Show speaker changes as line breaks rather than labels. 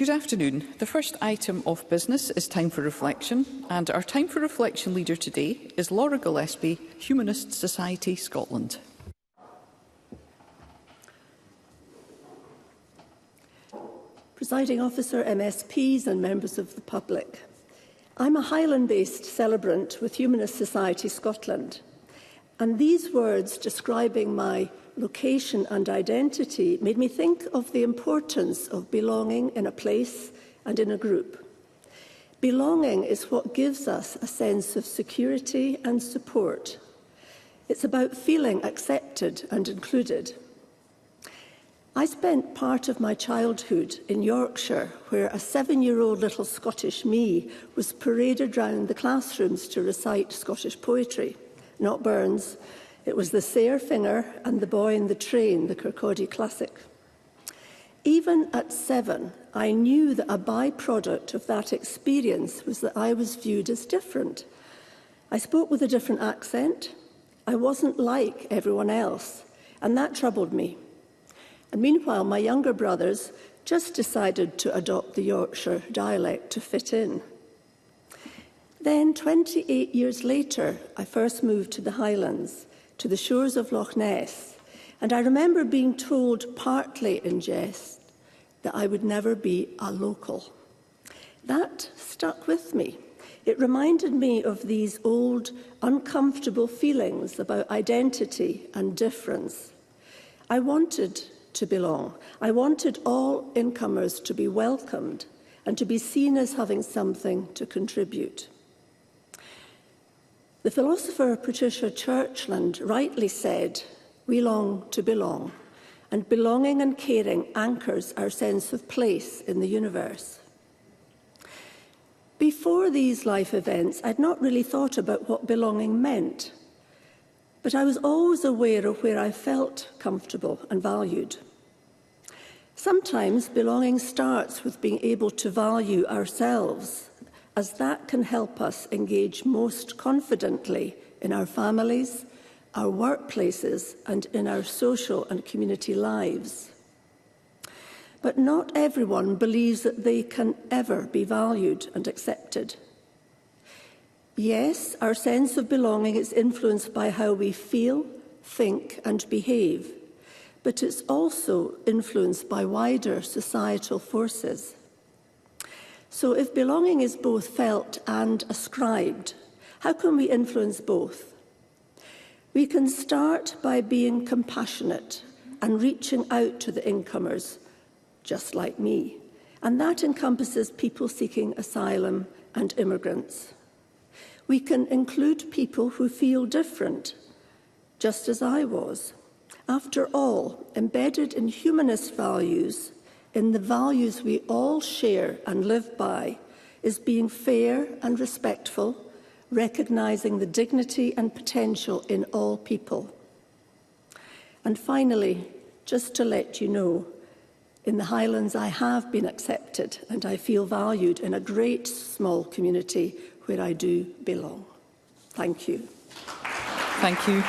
Good afternoon. The first item of business is time for reflection, and our time for reflection leader today is Laura Gillespie, Humanist Society Scotland.
Presiding Officer, MSPs and members of the public. I'm a Highland-based celebrant with Humanist Society Scotland, and these words describing my location and identity made me think of the importance of belonging in a place and in a group. Belonging is what gives us a sense of security and support. It's about feeling accepted and included. I spent part of my childhood in Yorkshire, where a 7-year-old little Scottish me was paraded round the classrooms to recite Scottish poetry, not Burns. It was the Sair Finger and the Boy in the Train, the Kirkcaldy classic. Even at 7, I knew that a byproduct of that experience was that I was viewed as different. I spoke with a different accent. I wasn't like everyone else, and that troubled me. And meanwhile, my younger brothers just decided to adopt the Yorkshire dialect to fit in. Then, 28 years later, I first moved to the Highlands, to the shores of Loch Ness, and I remember being told, partly in jest, that I would never be a local. That stuck with me. It reminded me of these old, uncomfortable feelings about identity and difference. I wanted to belong. I wanted all incomers to be welcomed and to be seen as having something to contribute. The philosopher Patricia Churchland rightly said, "We long to belong," and belonging and caring anchors our sense of place in the universe. Before these life events, I'd not really thought about what belonging meant, but I was always aware of where I felt comfortable and valued. Sometimes belonging starts with being able to value ourselves, as that can help us engage most confidently in our families, our workplaces, and in our social and community lives. But not everyone believes that they can ever be valued and accepted. Yes, our sense of belonging is influenced by how we feel, think, and behave, but it's also influenced by wider societal forces. So if belonging is both felt and ascribed, how can we influence both? We can start by being compassionate and reaching out to the incomers, just like me, and that encompasses people seeking asylum and immigrants. We can include people who feel different, just as I was. After all, embedded in humanist values, in the values we all share and live by, is being fair and respectful, recognising the dignity and potential in all people. And finally, just to let you know, in the Highlands I have been accepted and I feel valued in a great small community where I do belong. Thank you.
Thank you.